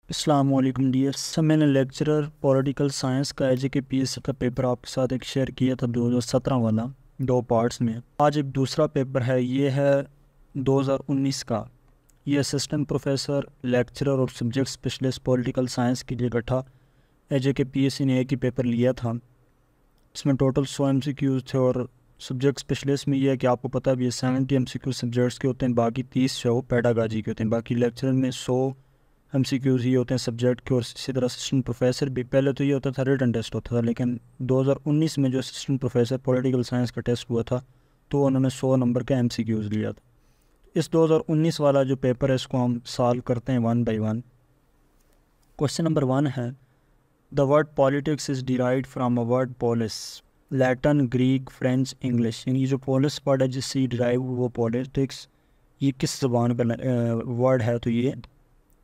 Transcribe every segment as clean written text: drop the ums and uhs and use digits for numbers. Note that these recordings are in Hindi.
अस्सलाम वालेकुम डियर। सब मैंने लेक्चरर पॉलिटिकल साइंस का AJK का पेपर आपके साथ एक शेयर किया था 2017 वाला, दो पार्ट्स में। आज एक दूसरा पेपर है, ये है 2019 का। ये असिस्टेंट प्रोफेसर लेक्चरर और सब्जेक्ट स्पेशलिस्ट पॉलिटिकल साइंस के लिए बैठा AJK ने एक ही पेपर लिया था। इसमें टोटल 100 MCQs थे और सब्जेक्ट स्पेशलिस्ट में ये है कि आपको पता भी है 70 MCQ सब्जेक्ट्स के होते हैं, बाकी 30 जो पेडागॉजी के होते हैं। बाकी लेक्चरर में 100 MCQs ही होते हैं सब्जेक्ट के। और इसी तरह असिस्टेंट प्रोफेसर भी पहले तो ये होता था रिटन टेस्ट होता था, लेकिन 2019 में जो असिस्टेंट प्रोफेसर पॉलिटिकल साइंस का टेस्ट हुआ था तो उन्होंने 100 नंबर का MCQs लिया था। इस 2019 वाला जो पेपर है इसको हम सॉल्व करते हैं one by one. Question number 1 है, the word politics is derived from a word police, Latin, Greek, French, English. यानी जो पोलिस वर्ड है जिससे डिराइव वो पॉलिटिक्स, ये किस ज़बान का वर्ड है? तो ये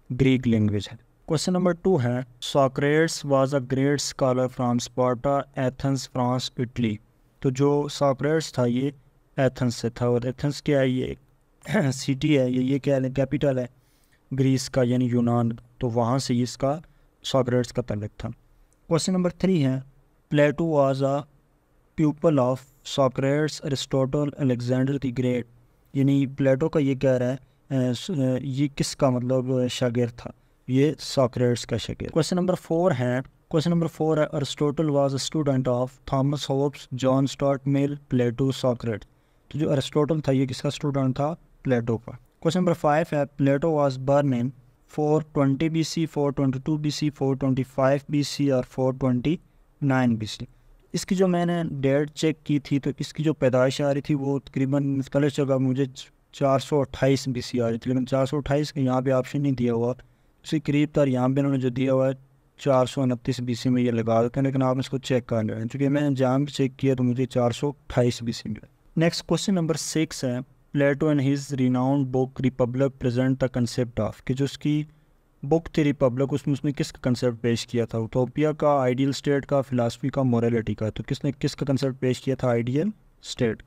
ग्रीक लैंग्वेज है। क्वेश्चन नंबर 2 है, Socrates was a great scholar from Sparta, Athens, France, Italy. तो जो सॉक्रेट्स था ये एथेंस से था, और एथेंस क्या है? ये सिटी है, ये क्या है? कैपिटल है ग्रीस का यानी यूनान। तो वहाँ से इसका सॉक्रेट्स का तल्लुक था। क्वेश्चन नंबर 3 है, Plato was a pupil of Socrates, Aristotle, Alexander the great. यानी प्लेटो का ये कह रहा है ये किसका मतलब शागिर्द था? ये सॉक्रेट्स का शागिर्द। क्वेश्चन नंबर 4 है, Aristotle was a student of Thomas Hobbes, John Stuart Mill, Plato, Socrates. तो जो अरिस्टोटल था ये किसका स्टूडेंट था? प्लेटो का। क्वेश्चन नंबर 5 है, Plato was born in 420 BC, 422 BC, 425 BC और 429 BC। इसकी जो मैंने डेट चेक की थी तो इसकी जो पैदाइश आ रही थी वो तकरीबन मुख्तलिफ जगह मुझे 428 BC आ रही थी, लेकिन 428 का यहाँ पे ऑप्शन नहीं दिया हुआ, उसके करीब था। यहाँ पे उन्होंने जो दिया हुआ है 429 BC में ये लगा देते हैं, लेकिन आप इसको चेक कर रहे हैं क्योंकि मैंने जहाँ भी चेक किया तो मुझे 428 BC मिला। नेक्स्ट क्वेश्चन नंबर 6 है, Plato and his renowned book Republic present the concept of. कि जो उसकी बुक थी रिपब्लिक, उसमें उसने किसका कंसेप्ट पेश किया था? उटोपिया का, आइडियल स्टेट का, फिलासफी का, मोरालिटी का। तो किसने किसका कंसेप्ट पेश किया था? Ideal state.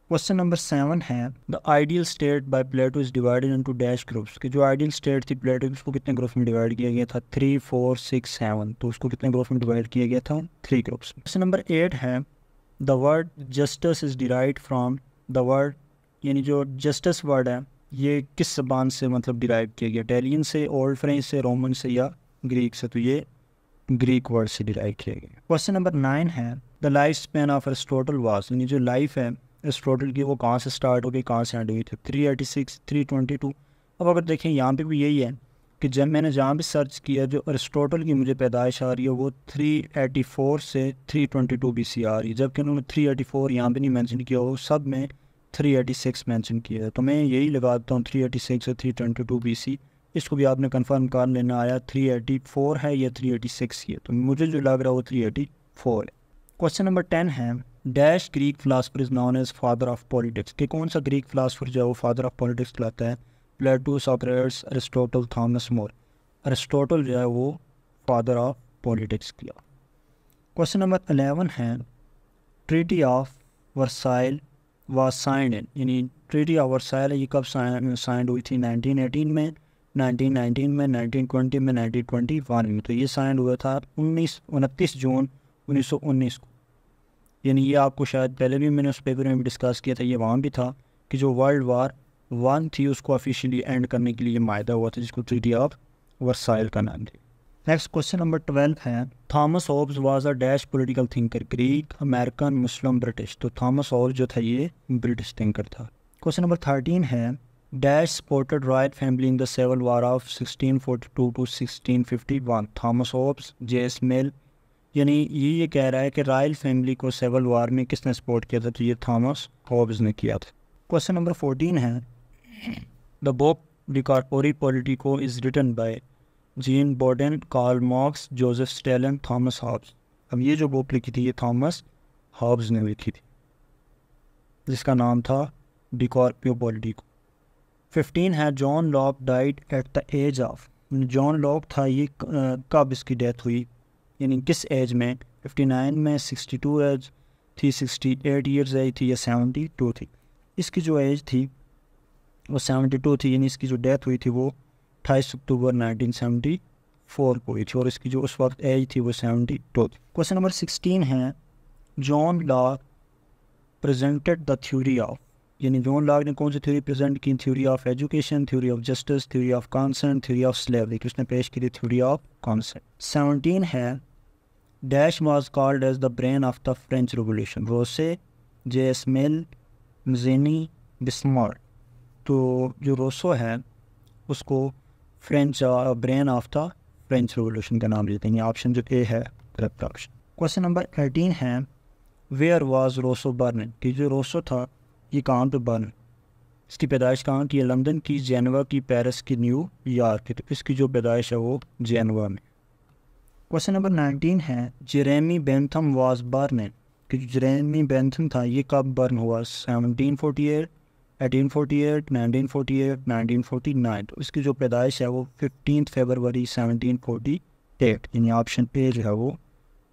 क्वेश्चन नंबर 7 है, the ideal state by Plato is divided into dash groups. कि जो आइडियल स्टेट थी प्लेटो की उसको कितने ग्रुप्स में डिवाइड किया गया था? 3, 4, 6, 7। तो उसको कितने ग्रुप्स में डिवाइड किया गया था? 3 ग्रुप्स। क्वेश्चन नंबर 8 है, the word justice is derived from the word, यानी जो जस्टिस वर्ड है ये किस ज़बान से मतलब डिराइव किया गया? इटालियन से, ओल्ड फ्रेंच से, रोमन से या ग्रीक से? तो ये ग्रीक वर्ड से डिराइव किया गया। क्वेश्चन नंबर 9 है, the life span of Aristotle was. यानी जो लाइफ है एरिस्टोटल की वो कहाँ से स्टार्ट हो गई, कहाँ से एंड हुई थी? 386, 322। अब अगर देखें यहाँ पे भी यही है कि जब मैंने जहाँ भी सर्च किया जो एरिस्टोटल की मुझे पैदाइश आ रही है वो 384 से 322 BC आ रही है, जबकि उन्होंने 384 यहाँ पे नहीं मेंशन किया, वो सब में 386 मेंशन किया है। तो मैं यही लगा देता हूँ 386 से 322 BC। इसको भी आपने कंफर्म कर लेना, आया 384 है या 386 ही है। तो मुझे जो लग रहा है वो 384 है। क्वेश्चन नंबर 10 है, dash Greek philosopher is known as father of politics. कि कौन सा ग्रीक फिलासफर जो है वो फादर ऑफ पॉलिटिक्स कहलाता है? Plato, Socrates, Aristotle, Thomas More. Aristotle जो है वो फादर ऑफ पॉलिटिक्स किया। क्वेश्चन नंबर 11 है, treaty of Versailles was signed in. यानी ट्रीटी ऑफ वर्साइल ये कब साइंड हुई थी? 1918 में, 1919 में, 1920 में, 1921 में। तो ये साइंड हुआ था 29 जून 1919 को। यानी ये आपको शायद पहले भी मैंने उस पेपर में भी डिस्कस किया था, ये वहाँ भी था कि जो वर्ल्ड वार 1 थी उसको ऑफिशियली एंड करने के लिए मायदा हुआ था, जिसको ट्रीटी ऑफ वर्साइल का नाम दिया। नेक्स्ट क्वेश्चन नंबर 12 है, Thomas Hobbes was a dash political thinker, Greek, American, Muslim, British. तो थॉमस होब्स जो था ये ब्रिटिश थिंकर था। क्वेश्चन नंबर 13 है, dash supported royal family in the civil war of 1642 to 1651। Thomas Hobbes, JS Mill. यानी ये कह रहा है कि रॉयल फैमिली को सिविल वार में किसने सपोर्ट किया था? तो ये थॉमस होब्स ने किया था। क्वेश्चन नंबर 14 है, the book De Corpore Politico is written by Jean Bodin, Karl Marx, Joseph Stalin, Thomas Hobbes. अब ये जो बुक लिखी थी ये थॉमस हॉब्स ने लिखी थी, जिसका नाम था डी कॉर्पोरियो पॉलिटिको। 15 है, John Locke died at the age of. John Locke था ये कब इसकी डेथ हुई, यानी किस एज में? 59 में, 62 एज थी, 68 ईयर्स एज थी या 72 थी? इसकी जो एज थी वो 72 थी, यानी इसकी जो डेथ हुई थी वो 28 अक्टूबर 1974 को हुई थी और इसकी जो उस वक्त एज थी वो 72। क्वेश्चन नंबर 16 है, John Locke presented the theory of, यानी जॉन लॉक ने कौन सी थ्योरी प्रेजेंट की? Theory of education, theory of justice, theory of consent, theory of slavery. किसने पेश की थी? Theory of consent. 17 है, dash was called as the brain of the French revolution, Rousseau, JS. Mill, Mazzini, Bismarck. तो जो रोसो है उसको French brain of the French revolution का नाम देते हैं। ऑप्शन जो ए है करेक्ट ऑप्शन। क्वेश्चन नंबर 18 है, वेयर वाज रोसो बर्न, कि जो रोसो था ये कहाँ पे बर्न, इसकी पैदाइश कहाँ की है? लंदन की, जेनेवा की, पेरिस की, न्यू यॉर्क की। तो इसकी जो पैदाइश है वो जेनेवा में। क्वेश्चन नंबर 19 है, जेरेमी बेंथम वाज बर्न, कि जो जेरेमी बेंथम था ये कब बर्न हुआ? 1748, 1848, 1948, 1949। तो इसकी जो पैदाइश है वो 15 फरवरी 1748, यानी ऑप्शन ए जो है वो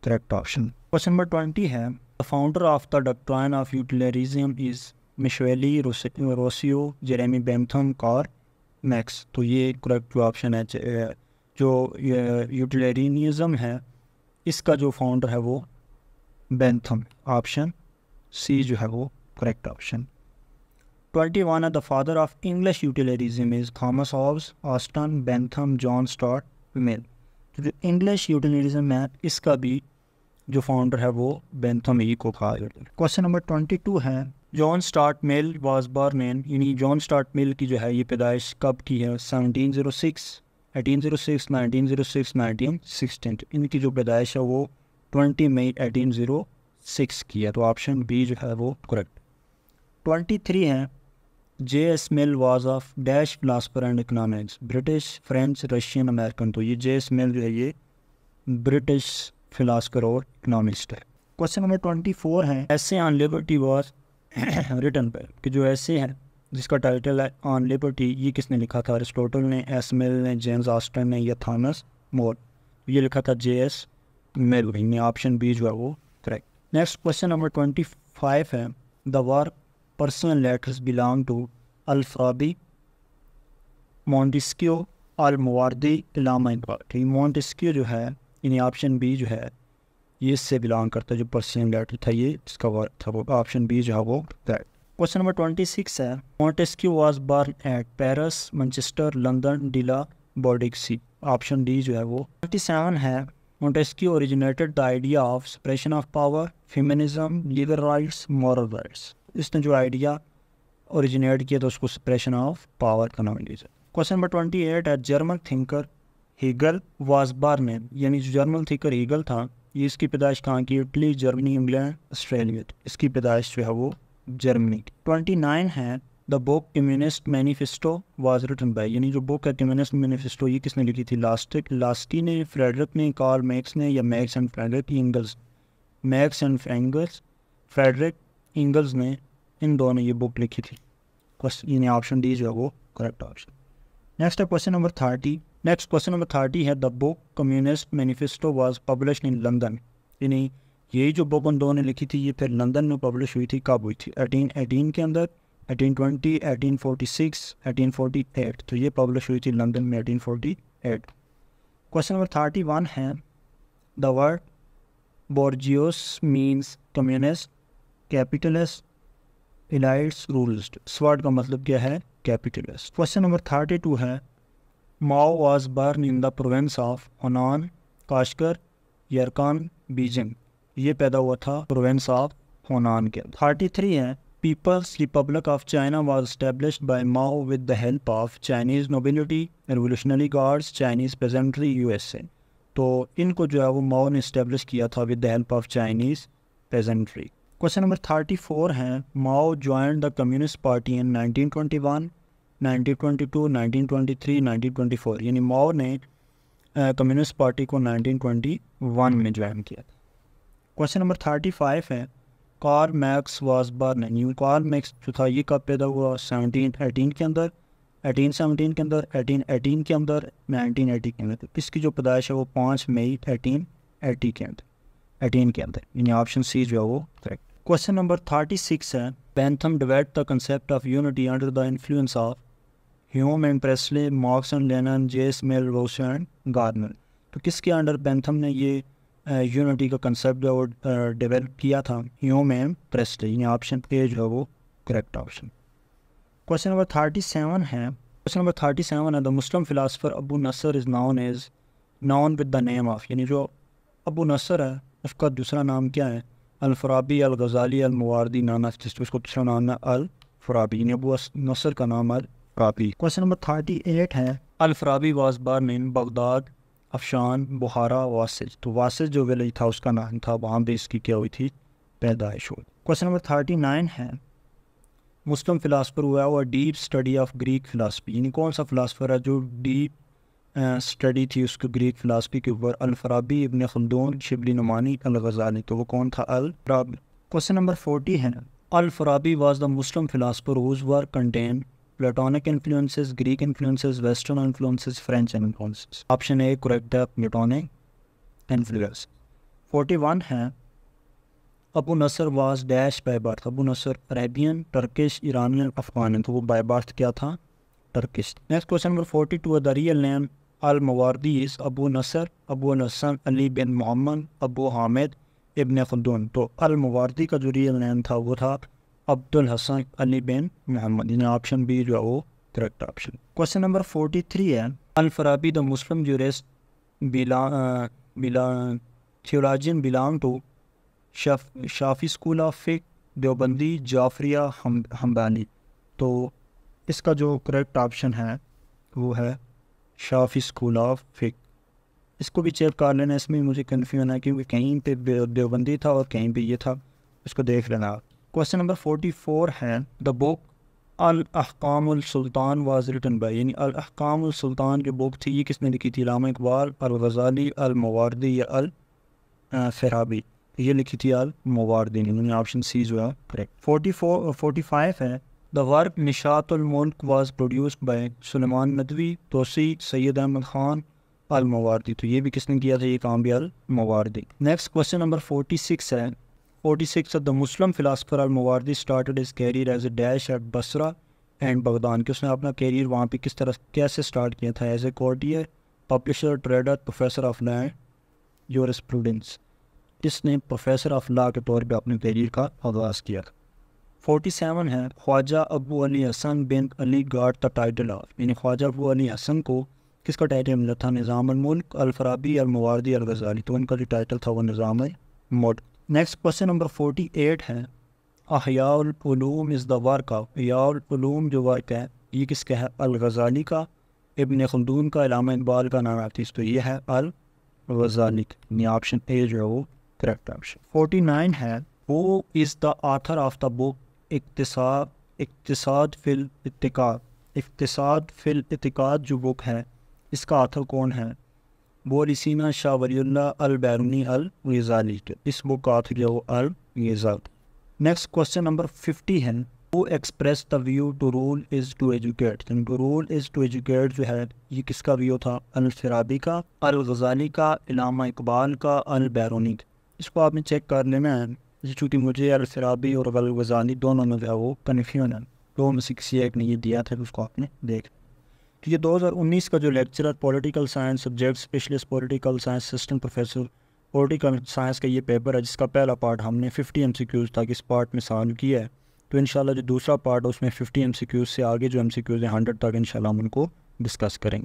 करेक्ट ऑप्शन। क्वेश्चन नंबर 20 है, the founder of the doctrine of utilitarianism is Machiavelli, Rousseau, Jeremy Bentham, Karl Marx. तो ये करेक्ट जो ऑप्शन है, जो यूटिलिटेरियनिज्म है इसका जो फाउंडर है वो बेंथम, ऑप्शन सी जो है वो करेक्ट ऑप्शन। 21 है, the father of English utilitarianism is Thomas Hobbes, Austin, Bentham, John Stuart Mill. तो जो इंग्लिश यूटिलिटरिज्म है इसका भी जो फाउंडर है वो बेंथम ही को कहा जाता है। क्वेश्चन नंबर 22 है, John Stuart mill was born in, यानी जॉन स्टुअर्ट मिल की जो है ये पैदाइश कब की है? 1706, 1806, 1906, 1916। इनकी जो पैदाइश है वो 20 मई 1806 की है। तो ऑप्शन बी जो है वो करेक्ट। 23 है, JS. Mill was of dash philosopher and economics, British, French, Russian, American. तो ये जे.एस. मिल जो है ये ब्रिटिश फिलासफर और इकोनॉमिस्ट है। क्वेश्चन नंबर 24 है, ऐसे ऑन लिबर्टी वाज रिटन पर, कि जो ऐसे है जिसका टाइटल है ऑन लिबर्टी ये किसने लिखा था? अरिस्टोटल ने, एस मिल ने, जेम्स ऑस्टन ने या थॉमस मोर। ये लिखा था जे.एस. मिल, ने ऑप्शन बी जो है वो करेक्ट। नेक्स्ट क्वेश्चन नंबर 25 है, the work personal letters belong to Al Farabi, Montesquieu, Al Mawardi, Allama Iqbal. Montesquieu जो है यानी ऑप्शन बी जो है ये इससे बिलोंग करता है, जो पर्सनल लेटर था ये इसका वर्क था वो ऑप्शन बी जो है वो करेक्ट। क्वेश्चन नंबर 26 है, Montesquieu was born at Paris, Manchester, London, de la, Bordeaux. Option D जो है वो। 27 है, Montesquieu originated the idea of separation of power, feminism, legal rights, moral rights. इसने जो आइडिया ओरिजिनेट किया था उसको सेपरेशन ऑफ पावर का नाम लिया। क्वेश्चन नंबर 28 है, German thinker Hegel was born in, यानी जो जर्मन थिंकर हीगल था ये इसकी पैदाइश कहाँ की? Italy, Germany, England, Australia. इसकी पैदाइश जो है वो जर्मनी। 29 है, the book Communist Manifesto was written by, यानी जो बुक है कम्युनिस्ट मैनिफेस्टो ये किसने लिखी थी? लास्की ने, फ्रेडरिक ने, कार्ल मैक्स ने या Marx and Friedrich Engels? Marx and Engels, Friedrich Engels ने, इन दोनों ये बुक लिखी थी। यानी ऑप्शन डी जो है वो करेक्ट ऑप्शन। नेक्स्ट है question number 30। Next question number 30 है, the book Communist Manifesto was published in London, यानी यही जो बुक उन दोनों ने लिखी थी ये फिर लंदन में पब्लिश हुई थी। कब हुई थी? 1818 के अंदर, 1820, 1846, 1848। तो ये पब्लिश हुई थी लंदन में 1848। क्वेश्चन नंबर 31 है, the word bourgeois means communist, capitalist, elites, ruralist. इस वर्ड का मतलब क्या है? कैपिटलिस्ट। क्वेश्चन नंबर 32 है, Mao was born in the province of Hunan, Kashgar, Yarkand, Beijing. ये पैदा हुआ था प्रोविंस ऑफ हुनान के। 33 है, People's Republic of China was established by Mao with the help of Chinese nobility, revolutionary guards, Chinese peasantry, USA. तो इनको जो है वो माओ ने इस्टेब्लिश किया था with the help of Chinese peasantry. Question number 34 है, Mao joined the communist party in 1921, 1922, 1923, 1924। यानी माओ ने कम्युनिस्ट पार्टी को 1921 में ज्वाइन किया था। क्वेश्चन नंबर 35 है, Karl Marx was born in, Karl Marx जो था ये कब पैदा हुआ? 1718 के अंदर, 1817 के अंदर, 1818 के अंदर, 1980 के अंदर। इसकी जो पैदाइश है वो 5 मई 1880 के अंदर, 18 के अंदर। यानी ऑप्शन सी जो है वो करेक्ट। क्वेश्चन नंबर 36 है, Bentham developed the concept of unity under the influence of Hume and Priestley, Marx and Lenin, J S Mill, Rousseau and Garner. तो किसके अंडर बेंथम ने ये यूनिटी का कंसेप्ट जो है वो डेवलप किया था? ह्यूम एंड प्रेस्ले, यानी ऑप्शन ए जो है वो करेक्ट ऑप्शन। क्वेश्चन नंबर 37 है, क्वेश्चन नंबर 37 है, the Muslim philosopher Abu Nasr is known with the name of, यानी जो अबू नसर है उसका दूसरा नाम क्या है? अल-फराबी, अल-गज़ाली, अल-मुवारदी, नाना जिसको दूसरा नाम है अल-फराबी, यानी अबू नसर का नाम अल-फराबी। क्वेश्चन नंबर 38 है, Al Farabi was born in Baghdad, Afshan, Bukhara, Wasij. तो वासिज जो विलेज था उसका नाम था, वहाँ भी इसकी क्या हुई थी? पैदाइश हुई। क्वेश्चन नंबर 39 है, मुस्लिम फ़िलासफ़र हुआ और deep study of Greek philosophy, यानी कौन सा फ़िलासफ़र है जो डीप स्टडी थी उसको ग्रीक फ़िलासफ़ी के ऊपर? अल-फराबी, इब्न खल्दून, शिबली नुमानी, अल-गज़ाली। तो वो कौन था? अल-फराबी। क्वेश्चन नंबर 40 है, Al Farabi was the Muslim philosopher whose work contain Platonic influences, Greek influences, western influences, French influences. Option A correct है, प्लेटोनिक इन्फ्लुएंस। 41 है, Abu Nasr was dash by birth, Abu Nasr Arabian, Turkish, Iranian, Afghan. तो वो बाय बर्थ क्या था? टर्किश। नेक्स्ट क्वेश्चन नंबर 42 है, the real name Al Mawardi is Abu Nasr, Abu Hasan Ali bin Muhammad, Abu Hamid, ibn Khaldun. तो अल-मवारदी का जो रियल नेम था वो था अब्दुल हसन अली बिन मोहम्मद, यानी ऑप्शन बी जो है वो करेक्ट ऑप्शन। क्वेश्चन नंबर 43 है, Al Farabi the Muslim jurist theologian belong to Shafi school of फ़िक़्ह, देवबंदी, जाफरिया, हम्बाली। तो इसका जो करेक्ट ऑप्शन है वो है शाफी स्कूल ऑफ फ़िक़्ह। इसको भी चेक कर लेना, इसमें मुझे कन्फ्यूजन है क्योंकि कहीं पे देवबंदी था और कहीं पे ये था, इसको देख लेना। क्वेश्चन नंबर 44 है, the book Al Ahkamul Sultan was written by, यानी अल-अहकामुल सुल्तान की बुक थी, ये किसने लिखी थी? अल्लामा इकबाल, अल-गज़ाली, अल-मवारदी या अल-फराबी? ये लिखी थी अल-मवारदी, यानी ऑप्शन सी जो है करेक्ट। 45 है, the work Nishatul Mulk was produced by Sulaiman Nadvi, Tusi, Syed Ahmad Khan, Al Mawardi. तो ये भी किसने किया था? ये काम भी अल-मवारदी। नेक्स्ट क्वेश्चन नंबर 46 है, 46 the Muslim philosopher Al Mawardi started his career as a dash at Basra and Baghdad, कि उसने अपना कैरियर वहाँ पे किस तरह कैसे स्टार्ट किया था? As a courtier, publisher, trader, professor of land jurisprudence. इसने प्रोफेसर ऑफ लॉ के तौर पे अपने कैरियर का आगाज़ किया था। 47 है, Khwaja Abu Ali Hasan bin Ali got the title of, यानी ख्वाजा अबू अली हसन को किसका टाइटल मिला था? निज़ामुल मुल्क, अल-फराबी, अल-मवारदी, अल-गज़ाली। तो उनका जो टाइटल था वो निज़ामुल मुल्क। नेक्स्ट क्वेश्चन नंबर 48 है, Ihyaul Ulum is the work of, Ihyaul Ulum जो वर्क है ये किसका है? अल-गज़ाली का, इब्न खल्दून का, अल्लामा इकबाल का नाम आती है। तो ये है अल-गज़ाली, यानी ऑप्शन ए जो है वो करेक्ट ऑप्शन। 49 है, who is the author of the book Iqtisad fil Itiqad जो बुक है इसका ऑथर कौन है? वो लिसीना शाह वलीउल्लाह अल-बैरूनी अल-ग़ज़ाली। इस बुक का ऑथर जो अल-ग़ज़ाली। नेक्स्ट क्वेश्चन नंबर 50 है, वो express the view to rule is to educate, to rule is to educate जो है ये किसका व्यू था? अल-फराबी का, अल-ग़ज़ाली का, अल्लामा इकबाल का, अल-बैरूनी का। इसको आपने चेक कर लेना है, चूँकि मुझे अल-फराबी और अल-ग़ज़ाली दोनों में जो है वो कन्फ्यूजन है, दो में से किसी एक ने ये दिया था, उसको आपने देख। तो ये 2019 का जो lecturer political science subject specialist political science assistant professor political science का ये पेपर है, जिसका पहला पार्ट हमने 50 MCQs था कि इस पार्ट में सॉल्व किया है। तो इंशाल्लाह जो दूसरा पार्ट है उसमें 50 MCQs से आगे जो MCQs हैं 100 तक इंशाल्लाह हम उनको डिस्कस करेंगे।